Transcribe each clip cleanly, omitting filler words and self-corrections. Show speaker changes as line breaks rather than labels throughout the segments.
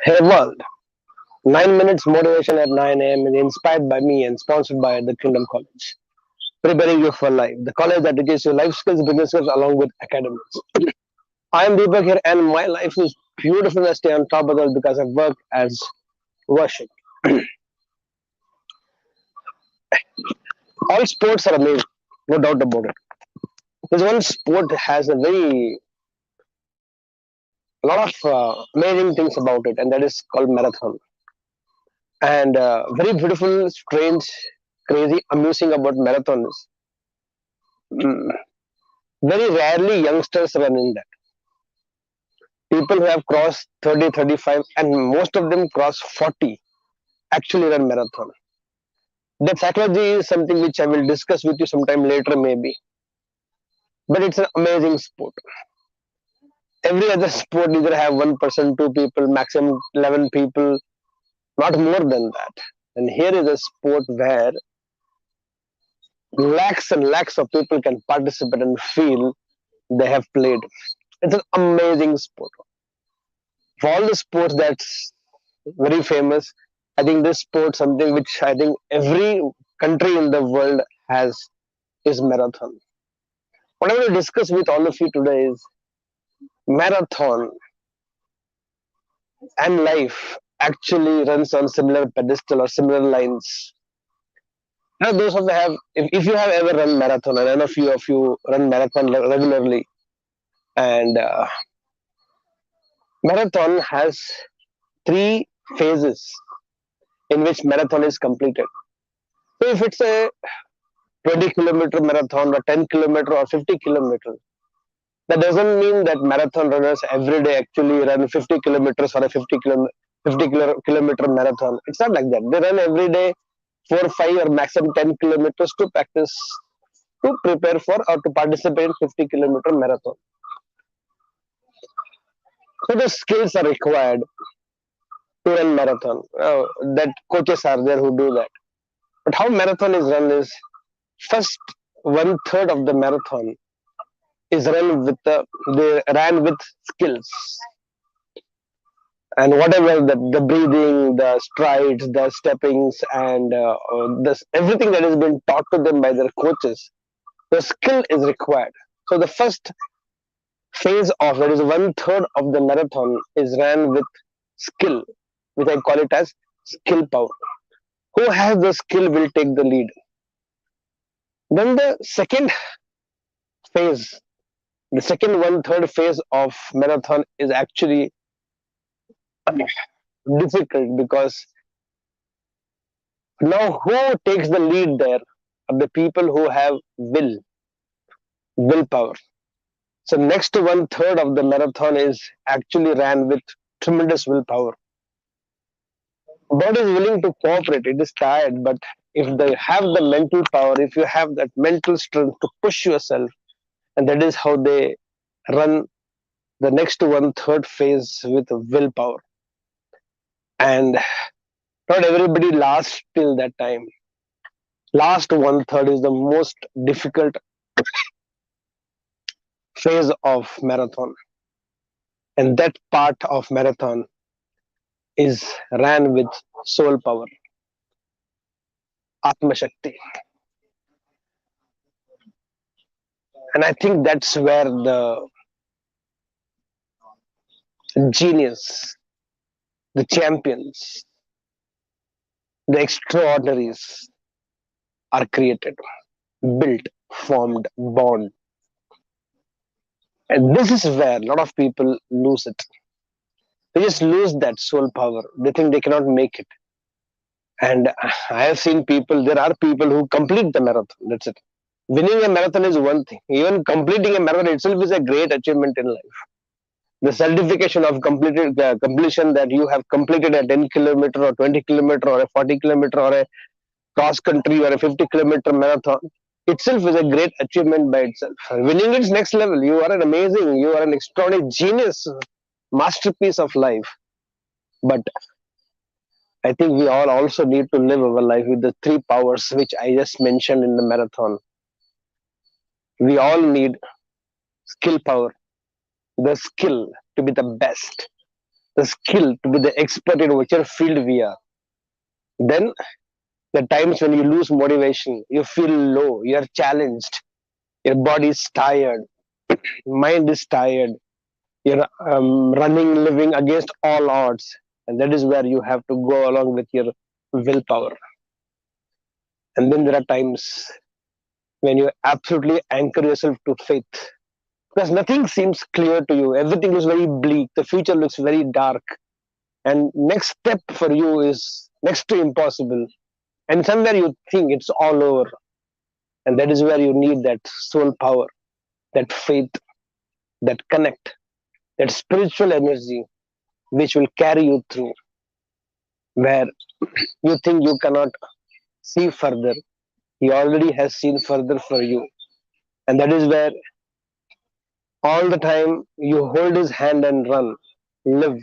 Hey world, 9 minutes motivation at 9 a.m. is inspired by me and sponsored by the Kingdom College. Preparing you for life. The college that teaches you life skills, business skills along with academics. I am Deepak here and my life is beautiful. I stay on top of it because I work as worship. All sports are amazing, no doubt about it. There's one sport that has a lot of amazing things about it, and that is called marathon. And very beautiful, strange, crazy, amusing about marathon is mm, very rarely youngsters run in that. People who have crossed 30, 35, and most of them cross 40 actually run marathon. That psychology is something which I will discuss with you sometime later, maybe. But it's an amazing sport. Every other sport either have one person, two people, maximum 11 people, not more than that. And here is a sport where lakhs and lakhs of people can participate and feel they have played. It's an amazing sport. For all the sports that's very famous, I think this sport something which I think every country in the world has is marathon. What I want to discuss with all of you today is marathon and life actually runs on similar pedestal or similar lines. Now, those of you have, if you have ever run marathon, and none of you run marathon regularly, and marathon has three phases in which marathon is completed. So if it's a 20-kilometer marathon or 10-kilometer or 50 kilometer, that doesn't mean that marathon runners every day actually run 50 kilometers or a 50 kilometer marathon. It's not like that. They run every day 4, 5 or maximum 10 kilometers to practice, to prepare for or to participate in 50-kilometer marathon. So the skills are required to run marathon. That coaches are there who do that. But how marathon is run is first one third of the marathon is run with they ran with skills, and whatever the breathing, the strides, the steppings, and this everything that has been taught to them by their coaches, the skill is required. So the first phase of that is one third of the marathon is ran with skill, which I call it as skill power. Who has the skill will take the lead. Then the second phase, the second one third phase of marathon is actually difficult because now who takes the lead there are the people who have willpower. So next to one third of the marathon is actually ran with tremendous willpower. Body is willing to cooperate, it is tired, but if they have the mental power, if you have that mental strength to push yourself, and that is how they run the next one third phase with willpower. And not everybody lasts till that time. Last one third is the most difficult phase of marathon, and that part of marathon is ran with soul power, atma shakti. And I think that's where the genius, the champions, the extraordinaries are created, built, formed, born. And this is where a lot of people lose it. They just lose that soul power. They think they cannot make it. And I have seen people, there are people who complete the marathon. That's it. Winning a marathon is one thing. Even completing a marathon itself is a great achievement in life. The certification of completion that you have completed a 10 kilometer or 20 kilometer or a 40 kilometer or a cross country or a 50-kilometer marathon itself is a great achievement by itself. Winning its next level. You are an amazing, you are an extraordinary genius, masterpiece of life. But I think we all also need to live our life with the three powers which I just mentioned in the marathon. We all need skill power, the skill to be the best, the skill to be the expert in whichever field we are. Then the times when you lose motivation, you feel low, you are challenged, your body is tired, mind is tired, you're running, living against all odds. And that is where you have to go along with your willpower. And then there are times when you absolutely anchor yourself to faith because nothing seems clear to you. Everything is very bleak. The future looks very dark. And next step for you is next to impossible. And somewhere you think it's all over. And that is where you need that soul power, that faith, that connect, that spiritual energy which will carry you through where you think you cannot see further. He already has seen further for you. And that is where all the time you hold his hand and run, live.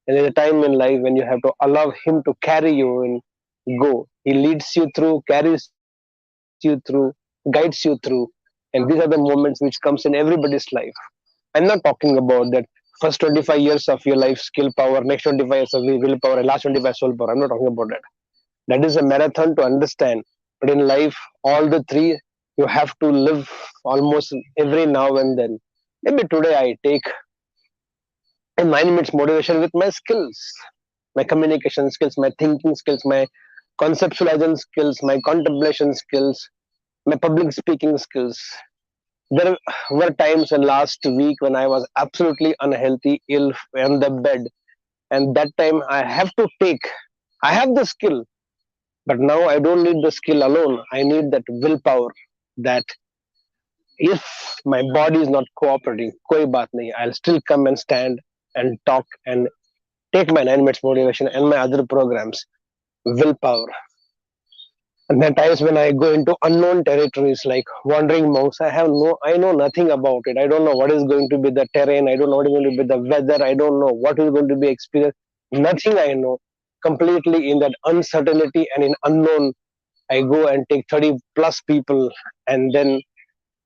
And there's a time in life when you have to allow him to carry you and go. He leads you through, carries you through, guides you through. And these are the moments which comes in everybody's life. I'm not talking about that first 25 years of your life skill power, next 25 years of willpower, and last 25 soul power. I'm not talking about that. That is a marathon to understand. But in life, all the three you have to live almost every now and then. Maybe today I take a 9 minutes motivation with my skills, my communication skills, my thinking skills, my conceptualization skills, my contemplation skills, my public speaking skills. There were times in last week when I was absolutely unhealthy, ill on the bed, and that time I have to take. I have the skill, but now I don't need the skill alone. I need that willpower. That if my body is not cooperating, koi baat nahi. I'll still come and stand and talk and take my 9 minutes motivation and my other programs. Willpower. And there are times when I go into unknown territories like wandering monks. I know nothing about it. I don't know what is going to be the terrain. I don't know what is going to be the weather. I don't know what is going to be experienced. Nothing I know. Completely in that uncertainty and in unknown, I go and take 30 plus people, and then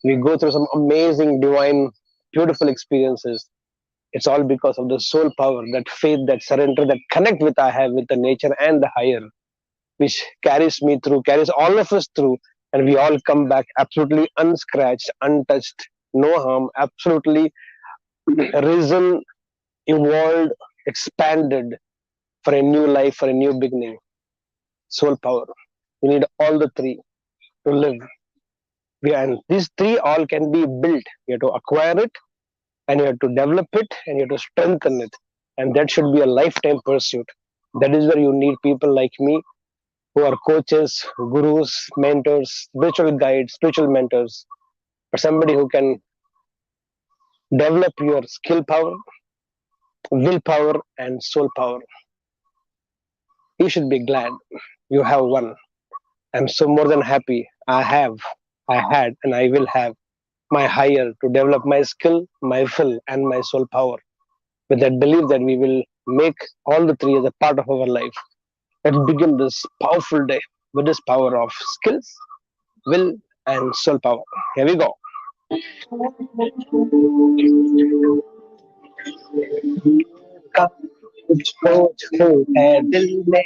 we go through some amazing, divine, beautiful experiences. It's all because of the soul power, that faith, that surrender, that connect with I have with the nature and the higher, which carries me through, carries all of us through, and we all come back absolutely unscratched, untouched, no harm, absolutely risen, evolved, expanded for a new life, for a new beginning. Soul power. We need all the three to live. And these three all can be built. You have to acquire it, and you have to develop it, and you have to strengthen it. And that should be a lifetime pursuit. That is where you need people like me who are coaches, gurus, mentors, spiritual guides, spiritual mentors, or somebody who can develop your skill power, willpower, and soul power. You should be glad you have one. I'm so more than happy. I had, and I will have my higher to develop my skill, my will, and my soul power. With that belief that we will make all the three as a part of our life. Let's begin this powerful day with this power of skills, will, and soul power. Here we go. का मुझको जो है दिल में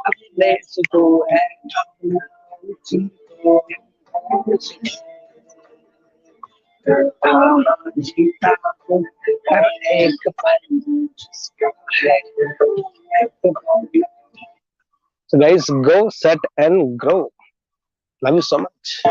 अपने से तो है अपना जीतो जीता हूँ हर एक पल जिसका है So guys, go, set, and grow. Love you so much.